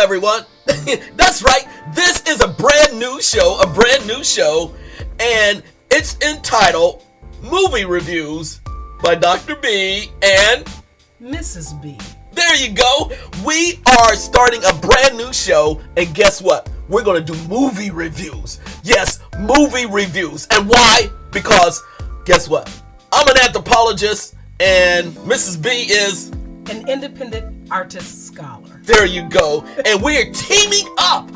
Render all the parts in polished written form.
everyone. That's right. This is a brand new show, and it's entitled Movie Reviews by Dr. B and Mrs. B. There you go. We are starting a brand new show, and guess what? We're going to do movie reviews. Yes, movie reviews. And why? Because, guess what? I'm an anthropologist, and Mrs. B is an independent artist scholar. There you go. And we're teaming up.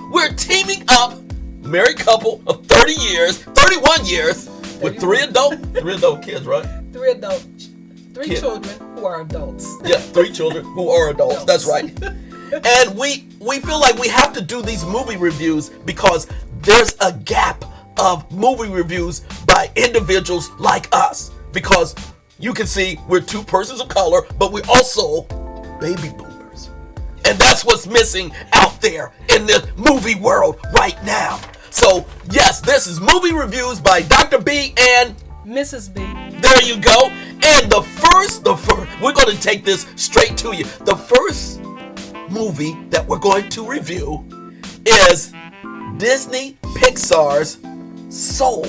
Married couple of 31 years, with three adult kids, right? Three children who are adults. Yeah, 3 children who are adults. That's right. And we feel like we have to do these movie reviews because there's a gap of movie reviews by individuals like us. Because you can see we're 2 persons of color, but we're also baby boomers. And that's what's missing out there in the movie world right now. So, yes, this is movie reviews by Dr. B and Mrs. B. There you go. And the first, we're going to take this straight to you. The first movie that we're going to review is Disney Pixar's Soul.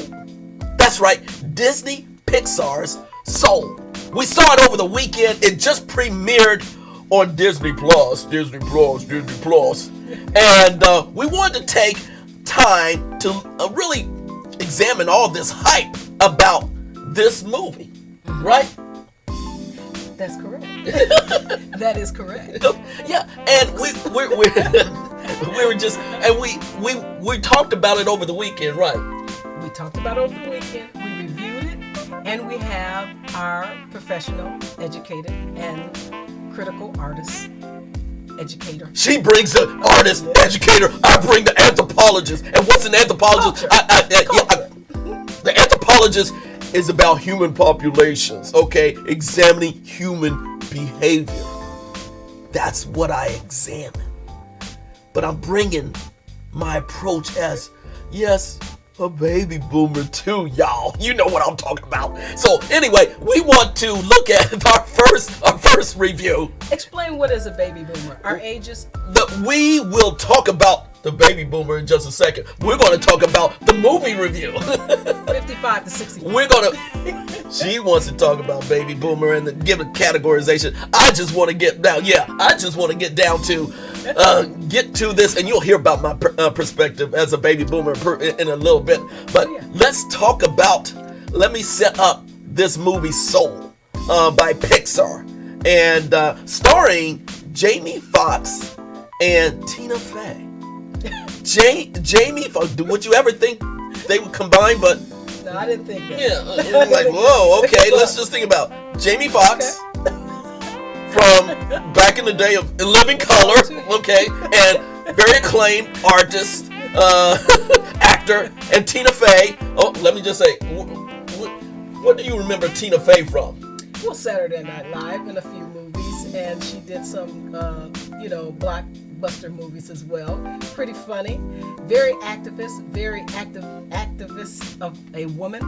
That's right, Disney Pixar's Soul. We saw it over the weekend. It just premiered on Disney Plus. And we wanted to take time to really examine all this hype about this movie, right? That's correct. That is correct. Yeah, and we talked about it over the weekend, right? We talked about it over the weekend. We reviewed it, and we have our professional, educated, and critical artist educator. She brings the artist, educator. I bring the anthropologist. And what's an anthropologist? The anthropologist is about human populations, okay? Examining human behavior. That's what I examine. But I'm bringing my approach as, yes, a baby boomer too, y'all. You know what I'm talking about. So anyway, we want to look at our first review. Explain what is a baby boomer. Our ages. We will talk about the baby boomer in just a second. We're going to talk about the movie review. 55 to 60. She wants to talk about baby boomer and give a categorization. I just want to get down. Yeah, I just want to get down to get to this, and you'll hear about my perspective as a baby boomer in a little bit. But let's talk about. Let me set up this movie Soul by Pixar, and starring Jamie Foxx and Tina Fey. Jamie Foxx. Would you ever think they would combine? But no, I didn't think that. Yeah, like whoa. Okay, let's just think about Jamie Foxx. Okay. From back in the day of Living Color, okay, and very acclaimed artist, actor, and Tina Fey. Oh, let me just say, what do you remember Tina Fey from? Well, Saturday Night Live and a few movies, and she did some, blockbuster movies as well. Pretty funny, very activist of a woman.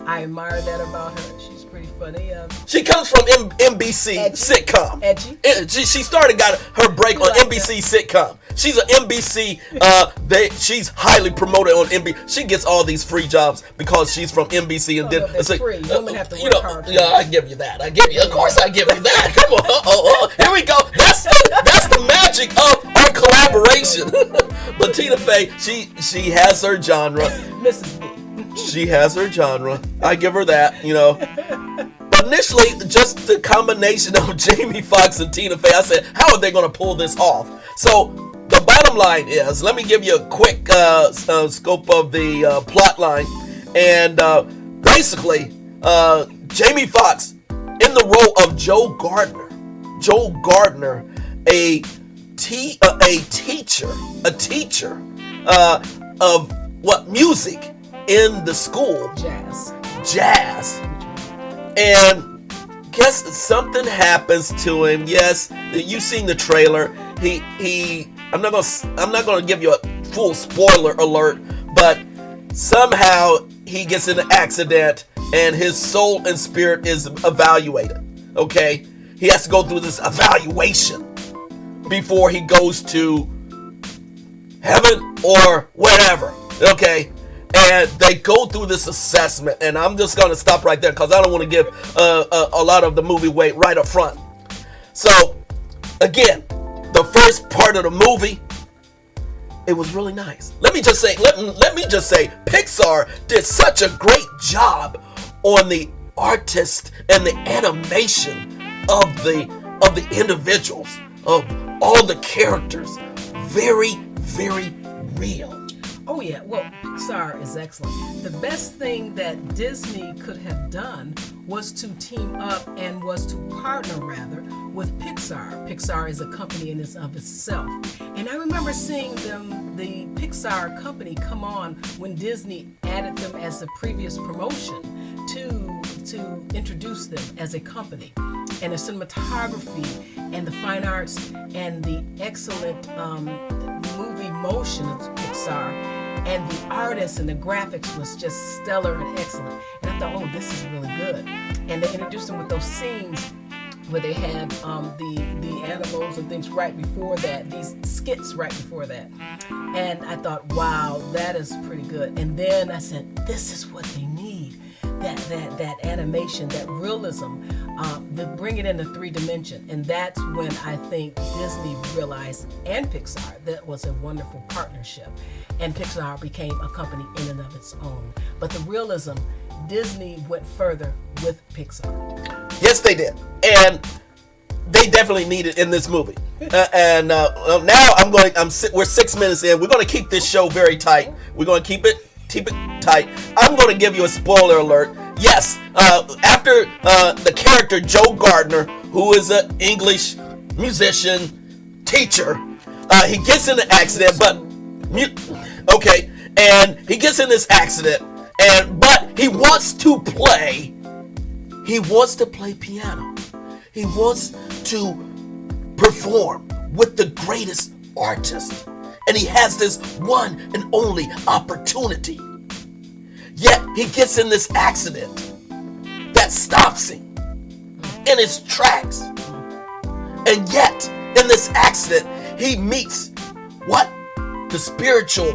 I admire that about her. She's pretty funny. She comes from NBC sitcom. Edgy. She got her break on NBC sitcom. She's an NBC. She's highly promoted on NBC. She gets all these free jobs because she's from NBC. And it's like, free. Women have to work hard. Yeah, I give you that. Of course, I give you that. Come on. Here we go. That's the magic of our collaboration. But Tina Fey, she has her genre. Mrs. B. She has her genre. I give her that, But initially, just the combination of Jamie Foxx and Tina Fey, I said, how are they going to pull this off? So the bottom line is, let me give you a quick scope of the plot line. And basically, Jamie Foxx in the role of Joe Gardner, a teacher of music in the school, jazz, and guess something happens to him. Yes, you've seen the trailer. I'm not gonna give you a full spoiler alert, but somehow he gets in an accident and his soul and spirit is evaluated. Okay, he has to go through this evaluation before he goes to heaven or whatever. Okay. And they go through this assessment, and I'm just going to stop right there because I don't want to give a lot of the movie weight right up front. So, again, the first part of the movie, it was really nice. Let me just say, Pixar did such a great job on the artist and the animation of the individuals, of all the characters. Very, very real. Oh yeah, well, Pixar is excellent. The best thing that Disney could have done was to team up and was to partner rather with Pixar. Pixar is a company in and of itself. And I remember seeing the Pixar company come on when Disney added them as the previous promotion to introduce them as a company. And the cinematography and the fine arts and the excellent movie motion of Pixar and the artists and the graphics was just stellar and excellent. And I thought, oh, this is really good. And they introduced them with those scenes where they had the animals and things right before that, these skits right before that. And I thought, wow, that is pretty good. And then I said, this is what they need. That animation, that realism, to bring it into 3D. And that's when I think Disney realized, and Pixar, that was a wonderful partnership. And Pixar became a company in and of its own. But the realism, Disney went further with Pixar. Yes, they did. And they definitely need it in this movie. Now we're 6 minutes in. We're going to keep this show very tight. We're going to keep it tight. I'm going to give you a spoiler alert. Yes, after the character Joe Gardner, who is an English musician teacher, he gets in an accident, and he gets in this accident, but he wants to play piano. He wants to perform with the greatest artist. And he has this one and only opportunity. Yet he gets in this accident that stops him in his tracks. And yet, in this accident, he meets what? The spiritual,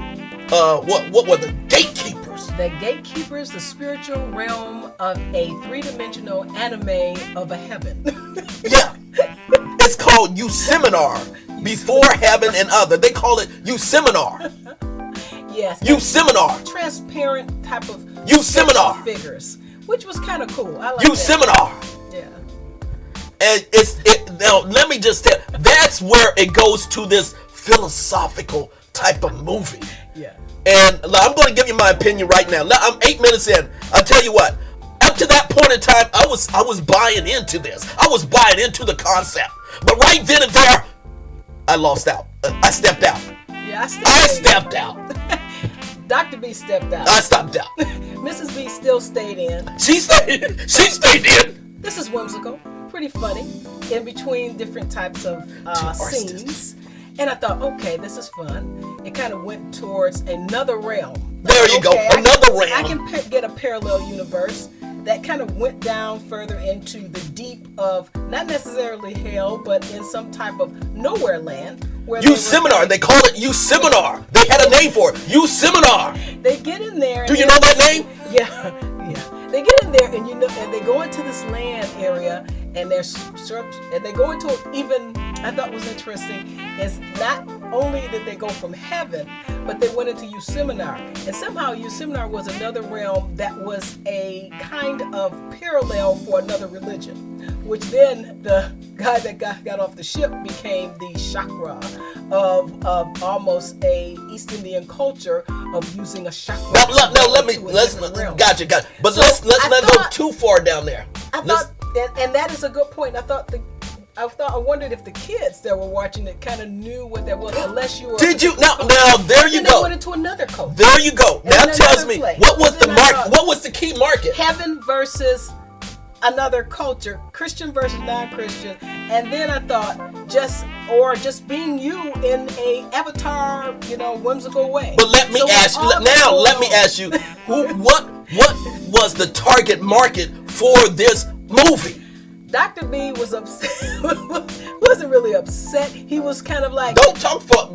what were the gatekeepers? The gatekeepers, the spiritual realm of a three-dimensional anime of a heaven. Yeah. It's called Yosemite. Before Heaven and Other. They call it Yosemite. Yes. Yosemite. Transparent type of Yosemite figures, which was kind of cool. I like Yosemite. Yeah. And now let me just tell you, that's where it goes to this philosophical type of movie. Yeah. And I'm going to give you my opinion right now. I'm 8 minutes in. I'll tell you what. Up to that point in time, I was buying into this. I was buying into the concept. But right then and there, I lost out. I stepped out. Yeah, I stepped out. Dr. B stepped out. I stepped out. Mrs. B still stayed in. She stayed in. This is whimsical, pretty funny, in between different types of scenes. And I thought, okay, this is fun. It kind of went towards another realm. There you go, another realm. I can get a parallel universe that kind of went down further into the deep of, not necessarily hell, but in some type of nowhere land. Yosemite, they call it Yosemite. They had a name for it, Yosemite. They get in there. Do you know that name? Yeah. They get in there, and and they go into this land area, and they go into even. I thought was interesting is not only did they go from heaven, but they went into Yosemite, and somehow Yosemite was another realm that was a kind of parallel for another religion, which then the guy that got off the ship became the chakra of almost a East Indian culture of using a chakra. Let's gotcha. But so let's not go too far down there. I thought, and that is a good point. I wondered if the kids that were watching it kind of knew what that was, unless you were. Did you? Now there you go. They went into another culture. There you go. That tells me what was the market. What was the key market? Heaven versus another culture, Christian versus non-Christian, and then I thought just being you in a avatar, whimsical way. But let me ask you, what was the target market for this movie? Dr. B was upset. Wasn't really upset. He was kind of like, don't talk for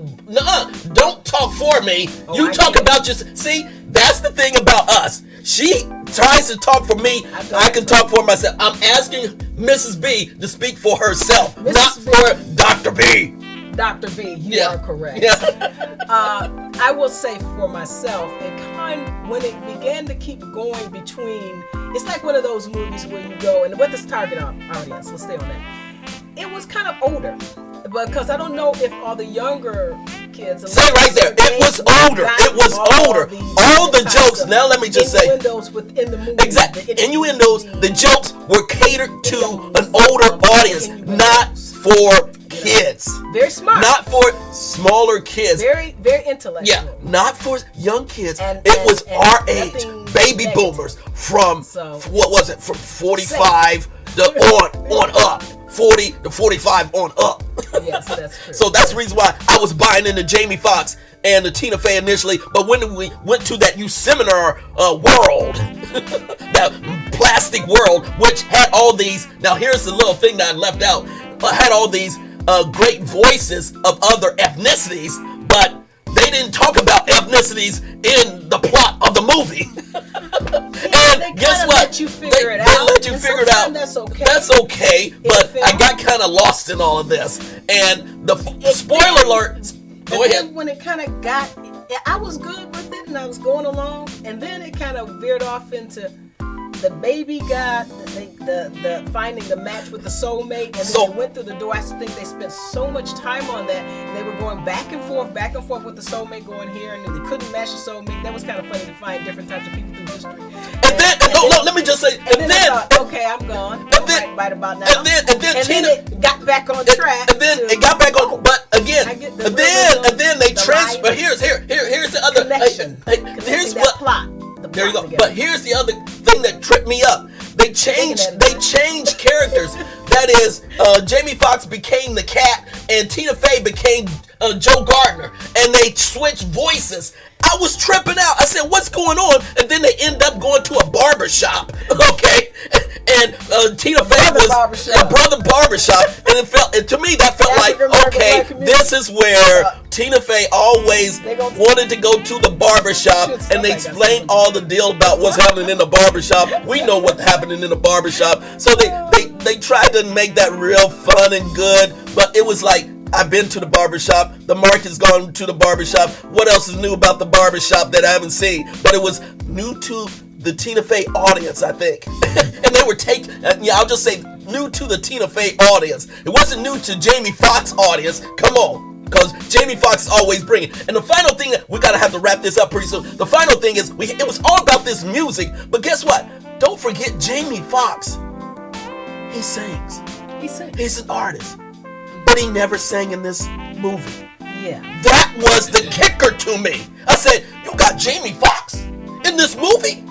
me. You talk about just, see, that's the thing about us. She tries to talk for me. I can talk for myself. I'm asking Mrs. B to speak for herself, not for Dr. B. Dr. B, you are correct. Yeah. I will say for myself, when it began to keep going between, it's like one of those movies where you go, and what is target audience? Let's stay on that. It was kind of older, because I don't know if all the younger kids. Say right there, it was older. It was older. All the jokes. Now let me just say. Innuendos within the movie. Exactly. Innuendos. The jokes were catered to an older audience, not for kids. Very smart. Not for smaller kids. Very, very intellectual. Yeah, not for young kids. It was our age, baby boomers from what was it? From 45 on up. 40 to 45 on up. Yes, that's true. So that's the reason why I was buying into Jamie Foxx and the Tina Fey initially, but when we went to that seminar world, that plastic world, which had all these, now here's the little thing that I left out, had all these great voices of other ethnicities, but they didn't talk about ethnicities in the plot of the movie. And guess what? Let you figure it out. They let you figure it out. That's okay. That's okay, but I got kind of lost in all of this. And the spoiler alert. Go ahead. When it kind of got, I was good with it and I was going along, and then it kind of veered off into the baby got the finding the match with the soulmate, and then they went through the door. I think they spent so much time on that. They were going back and forth with the soulmate going here, and they couldn't match the soulmate. That was kind of funny to find different types of people through history. And then let me just say, and then I thought, okay, I'm gone. Right about now. And then Tina it got back on track. And then it got back on, but again, and then they transfer. Here's the other connection. Here's what plot. There you go. Together. But here's the other thing that tripped me up. They changed characters. That is, Jamie Foxx became the cat, and Tina Fey became Joe Gardner, and they switched voices. I was tripping out. I said, "What's going on?" And then they end up going to a barber shop. Okay, and Tina Fey was a brother barbershop, and to me that felt like, okay, this is where Tina Fey always wanted to go to the barbershop, and they explained all the deal about what's happening in the barbershop. We know what's happening in the barbershop, so they tried to make that real fun and good, but it was like, I've been to the barbershop. The Mark has gone to the barbershop. What else is new about the barbershop that I haven't seen? But it was new to the Tina Fey audience, I think. And they were I'll just say new to the Tina Fey audience. It wasn't new to Jamie Foxx audience. Come on. Because Jamie Foxx is always bringing. And the final thing, we got to have to wrap this up pretty soon. The final thing is, it was all about this music. But guess what? Don't forget Jamie Foxx. He sings. He's an artist. But he never sang in this movie. Yeah. That was the kicker to me. I said, you got Jamie Foxx in this movie?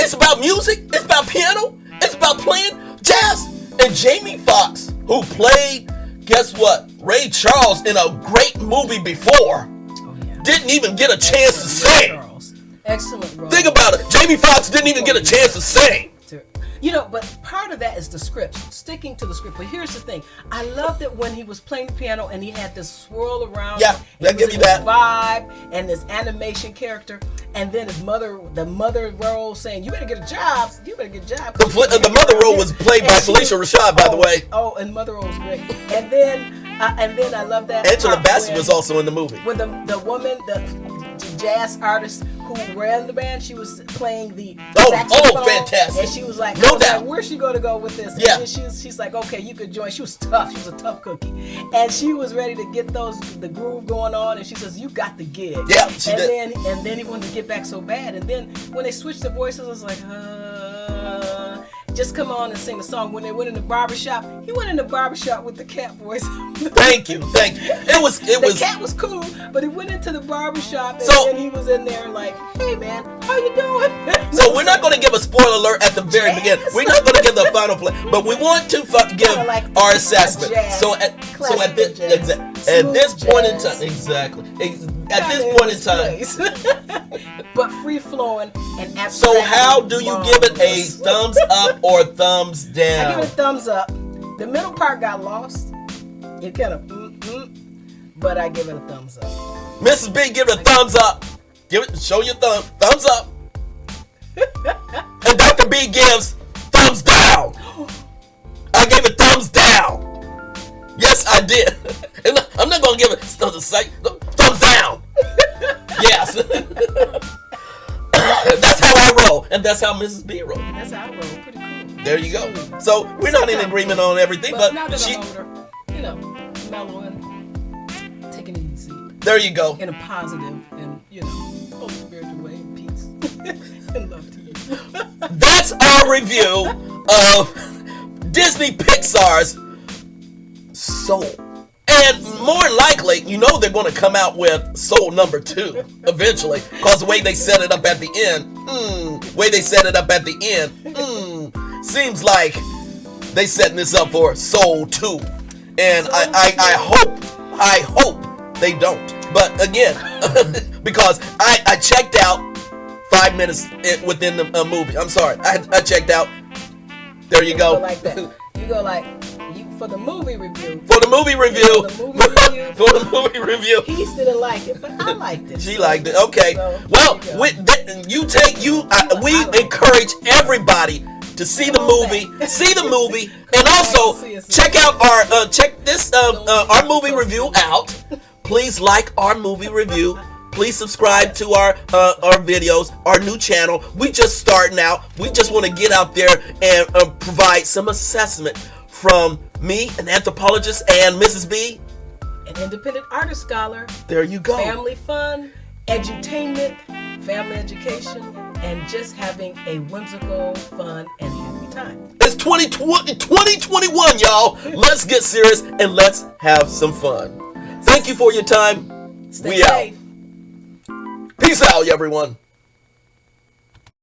It's about music. It's about piano. It's about playing jazz. And Jamie Foxx, who played, guess what, Ray Charles in a great movie before, didn't even get a chance to sing. Excellent role. Think about it. Jamie Foxx didn't even get a chance to sing. But part of that is the script, sticking to the script. But here's the thing. I loved it when he was playing the piano and he had this swirl around. Yeah, I give you that vibe and this animation character. And then the mother role saying, you better get a job. You better get a job. The mother role was played by Felicia Rashad, by the way. Oh, and mother role was great. And then I love that. Angela Bassett was also in the movie. When the woman, the jazz artist who ran the band, she was playing the saxophone. Oh, fantastic. And she was like, no doubt. Where's she going to go with this? Yeah. And she's like, okay, you could join. She was tough. She was a tough cookie. And she was ready to get the groove going on. And she says, you got the gig. Yeah, she did. And then he wanted to get back so bad. And then when they switched the voices, I was like, just come on and sing the song. When they went in the barbershop, he went in the barbershop with the cat voice. Thank you. The cat was cool, but he went into the barbershop and then he was in there like, hey man, How you doing? So we're not going to give a spoiler alert at the very beginning. We're not going to give the final play, but we want to give like our assessment. jazz, So at this point in time, exactly. At this point in time. But free flowing and absolutely. So how do you give it a thumbs up or thumbs down? I give it a thumbs up. The middle part got lost. It kind of but I give it a thumbs up. Mrs. B, give it a thumbs up. Give it, show your thumbs up. And Dr. B gives thumbs down. I gave it thumbs down. Yes, I did. And I'm not gonna give it thumbs down. Yes. That's how I roll, and that's how Mrs. B rolls. That's how I roll. Pretty cool. There you go. So we're not in agreement on everything, but now that she. I'm older, mellow and taking it easy. There you go. In a positive and Holy spiritual way, peace and love to you. That's our review of Disney Pixar's Soul. And more likely, they're going to come out with Soul number 2 eventually, because the way they set it up at the end, seems like they setting this up for Soul 2. And I hope they don't. But again, because I checked out 5 minutes within the movie. I'm sorry, I checked out. There you go. You go like that. You go like. For the movie review. For the movie review. He didn't like it, but I liked it. She liked it. Okay. So, well, we encourage everybody to see the movie, and also check out our movie review out. Please like our movie review. Please subscribe to our videos, our new channel. We just starting out. We just want to get out there and provide some assessment from me, an anthropologist, and Mrs. B, an independent artist scholar. There you go. Family fun, edutainment, family education, and just having a whimsical, fun, and happy time. It's 2021, y'all. Let's get serious and let's have some fun. Thank you for your time. Stay safe. Out. Peace out, everyone.